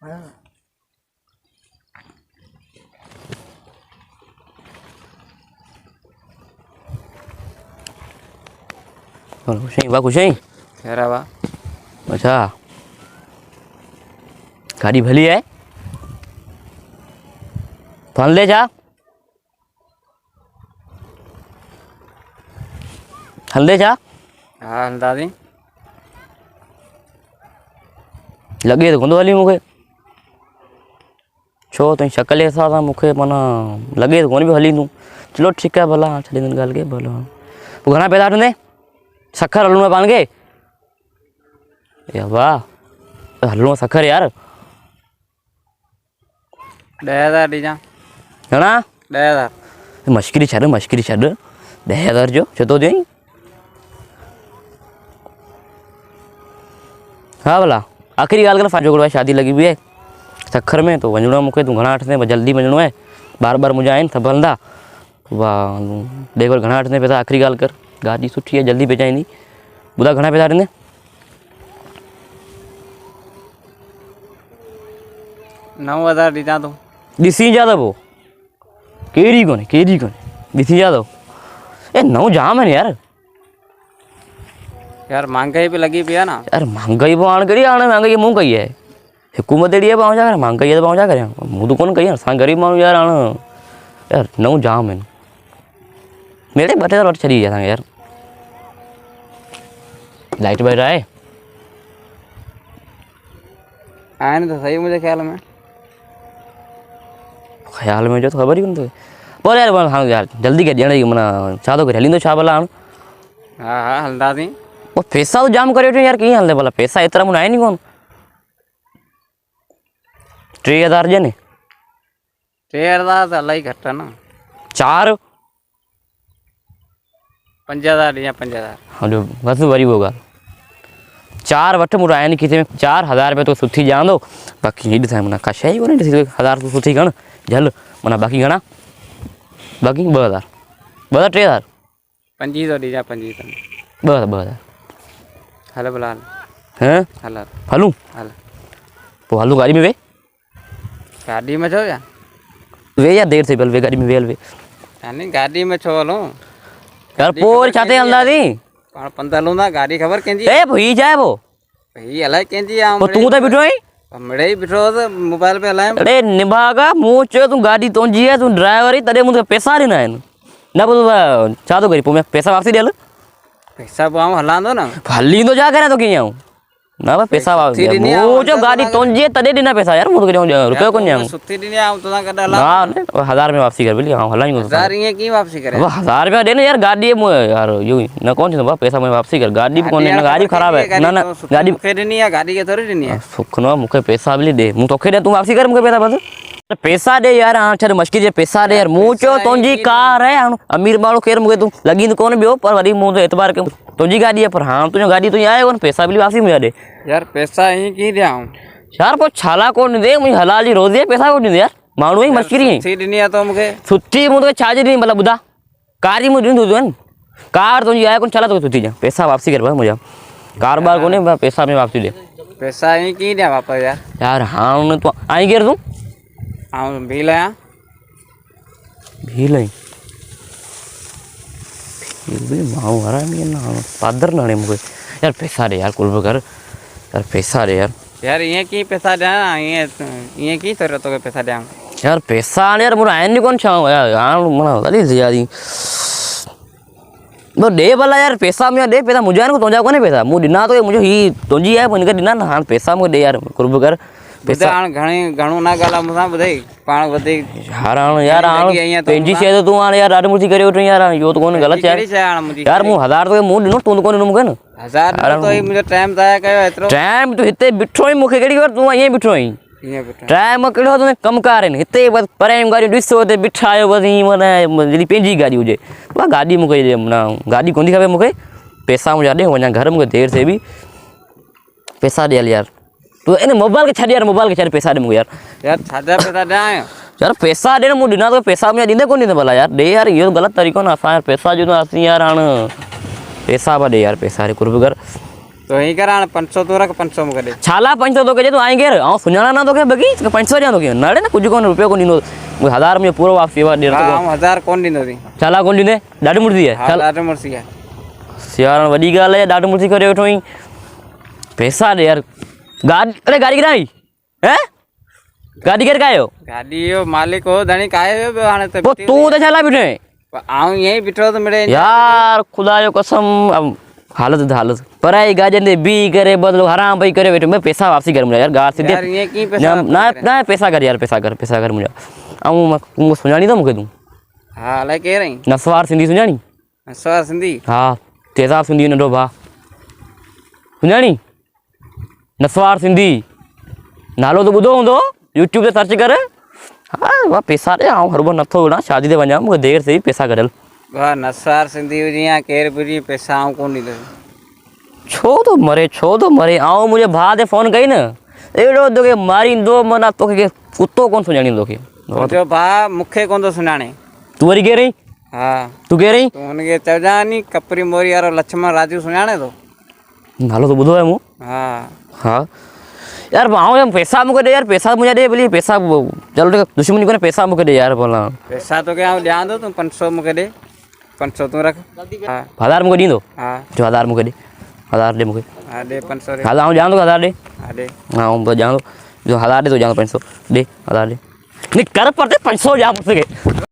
खुश है खैर बा। अच्छा गाड़ी भली है तो ले जा हल्दे जा। हाँ हल्दा दी लगे तो कोन हली मुखे छो तुम शक्ल ऐसा था मुखे माना लगे तो कोन भी हली तू। चलो ठीक है भला हाँ छड़ी दिन गाल के भला तू घना पैदा ने सखर हलू में पान के या वाह हलू में सखर यार 10,000 ॾिजां। घना 10,000 मश्करी छड़ 10,000 जो छो तो दी हाँ भला आखिरी गाल कर जोगड़ शादी लगी हुई है सखर में तो वञणो मूंखे तू घणा अठने जल्दी वञणो है बार बार मुंहिंजा आहिनि सभु हलंदा वाह देख घणा अठने पैसा आखिरी गाल कर गाड़ी सुठी है जल्दी पहुंचाईंदी ॿुधा घणा पैसा ॾिने 9,000 ॾिजां तूं। ॾिसी जा त पोइ कहिड़ी कोन्हे ॾिसी जा तो ए 9 जाम है यार यार महंगाई भी लगी पई आहे न यार महंगाई हाणे कहिड़ी हाणे महंगाई मूं कई है हुकूमत अहिड़ी आहे पाण छा करे महंगाई त पाण छा करियां मूं तो कोन कई आहे असां ग़रीब माण्हू यार हाणे यार 9 जाम आहिनि मेरे 2,000 वठी छॾी असांखे यार लाइट वाइट आहे आहिनि त सही मुंहिंजे ख़्याल में जो तो ख़बर ही कोन अथई पर यार हाँ यार जल्दी कर ॾियण जी माना छा थो करे हलींदो छा भला हाणे हाँ हाँ हलंदासीं वो पैसा तो जाम करे वेठो यार कीअं हलंदे भला पैसा एतिरा मूं आहिनि ई कोन 3,000 ॾियनि 3,000 त इलाही घटि आहे न 4 5,000 ॾिजां 5,000 हलो बस वरी वो ॻाल्हि 4 वठ मूं आहिनि किथे में 4,000 रुपया तो सुठी ॼाणंदो बाक़ी हीअ ॾिसां माना का शइ कोन्हे ॾिसी 1,000 तो सुठी खण झल माना बाक़ी घणा बाक़ी 2,000 3,000 2500 ॾिजां 2500 2,000 हल भला हैं हल हलूं हल पोइ हलूं गाड़ी में वे गाॾी में छो या वे यार देर से पहले वे गाड़ी में वे हल वे यानी गाॾी में छो हलूं यार पोइ छा ते हलंदासीं पाण पंधु हलूं था गाॾी ख़बर कंहिंजी ए भई जाए वो हीअ अलाए कंहिंजी आहे पोइ तूं त बीठो आहीं मिड़े ई बीठो त मोबाइल पे हलायां अरे निभागा मूं चयो तूं गाॾी तुंहिंजी आहे तूं ड्राइवर ई तॾहिं मूंखे पैसा ॾिना आहिनि न पोइ तूं छा थो करी पोइ मैं पैसा वापसी ॾियल पैसा पोइ आउं हलांदो न हलींदो छा करे तो कीअं आऊं न भाई पैसा वापसी मूं चयो गाॾी तुंहिंजी आहे तॾहिं ॾिना पैसा यार मूं तोखे रुपयो कोन ॾियां सुठी ॾिनी आहे आउं तोसां गॾु हलां ना 1,000 में वापसी कर भली आउं हलायूं 1,000 ईअं कीअं वापसी करे 1,000 रुपया ॾे न यार गाॾी में यार इहो ई न कोन थींदो भाउ पैसा मुंहिंजी वापसी कर गाॾी बि कोन्हे न गाॾी ख़राबु आहे न गाॾी मूंखे ॾिनी आहे गाॾी खे थोरी ॾिनी आहे सुख न मूंखे पैसा भली ॾे मूं तोखे ॾियां तूं वापसी कर मूंखे पैसा बसि पैसा ॾे यार हाणे छॾ मश्किल जे पैसा ॾे यार मूं चयो तुंहिंजी कार आहे हाणे अमीर माण्हू केरु मूंखे तूं लॻींदो कोन ॿियो पर वरी मूं तो एतबार कयो तुंहिंजी गाॾी आहे पर हाणे तुंहिंजो गाॾी तुंहिंजी आहे कोन पैसा भली वापसी मुंहिंजा ॾे यार पैसा ईअं कीअं ॾियां यार पोइ छाला कोन ॾींदे मुंहिंजी हलाल जी रोज़ी पैसा कोन ॾींदे यार माण्हू ई मश्किरी सुठी ॾिनी आहे तो मूंखे सुठी मूं तोखे छाजी ॾिनी भला ॿुधा कार जी मूं ॾींदो आहिनि कार तुंहिंजी आहे कोन छाला तोखे सुठी ॾियां पैसा वापसी कर भाउ मुंहिंजा कार बार कोन्हे पैसा में वापसी ॾे पैसा ईअं कीअं ॾियां वापसि यार यार हाणे तूं आई केरु तूं आउं भील आहियां भील आई माण्हू हरामी न पादर न हणे मूंखे यार पैसा ॾे यार कुल कर यार पैसा ॾे यार ईअं कीअं पैसा ॾियां ईअं कीअं थो तोखे पैसा ॾियां यार पैसा हाणे यार मूं आहिनि कोन छा यार हाणे माना वरी यारी ॾे भला यार पैसा मुंहिंजा ॾे पैसा मुंहिंजा आहिनि तुंहिंजा कोन्हे पैसा मूं ॾिना तो मुंहिंजो हीअ तुंहिंजी आहे पोइ हिनखे ॾिना न हाणे पैसा मूंखे ॾे यार कुर्ब कर पैसा हाणे घणो न ॻाल्हाए मूंसां ॿुधाई पाण वधीक यार हाणे पंहिंजी शइ त तूं हाणे यार ॾाढी मुर्ती करे वेठो यार इहो त कोन्हे ग़लति यार मूं 1,000 तोखे मूं ॾिनो तूं त कोन ॾिनो मूंखे न 1,000 तो मुंहिंजो टाइम ज़ाया कयो एतिरो टाइम तूं हिते बीठो ई मूंखे कहिड़ी ख़बर तूं ईअं बीठो आहीं टाइम कहिड़ो तुंहिंजे कमकार आहिनि हिते बसि परियां गाॾियूं ॾिसो हिते बीठा आहियो बसि ईअं माना जॾहिं पंहिंजी गाॾी हुजे भाउ गाॾी मूंखे ॾे माना गाॾी कोन थी खपे मूंखे पैसा मुंहिंजा ॾे वञा घर मूंखे देरि थिए बि पैसा ॾे हल यार तूं इन मोबाइल खे छॾ यार मोबाइल खे छॾ पैसा ॾे मूंखे यार छाजा पैसा ॾियां यार पैसा ॾे न मूं ॾिना तो पैसा मुंहिंजा ॾींदे कोन ॾींदे भला यार ॾे यार इहो ग़लति तरीक़ो न असां यार पैसा ॾींदासीं यार हाणे पैसा पिया ॾे यार पैसा ॾे कुर्ब कर तो ही करा 500 तो रख 500 में करे छाला 500 तो कजे तो आएंगे ऐं सुञाणा ना तोखे बगी 500 ॾियां तोखे नड़े न कुझु कोन रुपयो कोन ॾींदो 1000 मुंहिंजो पूरो वापसी ॾे हाँ 1000 कौन ॾींदो थी छाला कोन ॾींदे ॾाढी मुर्दी आहे हाँ ॾाढो मुर्सी आहे यार वॾी ॻाल्हि आहे ॾाढी मुर्दी करे वेठो आहीं पैसा ॾे यार गाॾी अरे गाॾी किथां आई हैं गाॾी केरु कायो गाॾी जो मालिक हो धणी काहे वियो ॿियो हाणे त पोइ तूं त छा लाइ बीठो आहीं आऊं ईअं ई बीठो तो मिड़े यार खुदा जो कसम अब हालत पराई गाॾियुनि ते बीह करे बदिलो हराम पई करे वेठो मैं पैसा वापसी कर मुंहिंजा यार ॻाल्हि सिधी यार ईअं कीअं पैसा न पैसा कर यार पैसा कर मुंहिंजा ऐं तूं सुञाणी थो मूंखे तूं हा अलाए केरु आहीं नसवार सिंधी सुञाणी नसवार सिंधी हा तेज़ाब सिंधी नंढो भाउ सुञाणी नसवार सिंधी नालो त ॿुधो हूंदो यूट्यूब ते सर्च कर हा वाह पैसा ॾे आउं हर बार नथो विढ़ा शादी ते वञा मूंखे देरि से पैसा कढियल वाह नसवार सिंधी हुजे या केरु बि हुजे पैसा आऊं कोन ॾींदो छो थो मरे आउं मुंहिंजे भाउ ते फ़ोन कई न अहिड़ो तोखे मारींदो माना तोखे कुतो कोन सुञाणींदो तोखे मुंहिंजो भाउ मूंखे कोन थो सुञाणे तूं वरी केरु आहीं हा तूं केरु आहीं तूं हुनखे चइजां नी कपरी मोरी वारो लक्ष्मण राजू सुञाणे थो नालो त ॿुधो आहे मूं हा हा यार आउं पैसा मूंखे ॾे यार पैसा मुंहिंजा ॾे भली पैसा चलो ठीक दुश्मनी कोन्हे पैसा मूंखे ॾे यार भला पैसा तोखे आउं ॾियां थो तूं 500 मूंखे ॾे 500 तूं रख हा 1000 मूंखे ॾींदो हा जो 1000 मूंखे ॾे 1000 ॾे मूंखे हा ॾे 500 ॾे हल आउं ॾियां थो 1000 ॾे हा ॾे आउं ॾियां थो जो 1000 ॾे तो ॾियां थो 500 ॾे 1000 ॾे निक कर पर 500 ॾियां मूंखे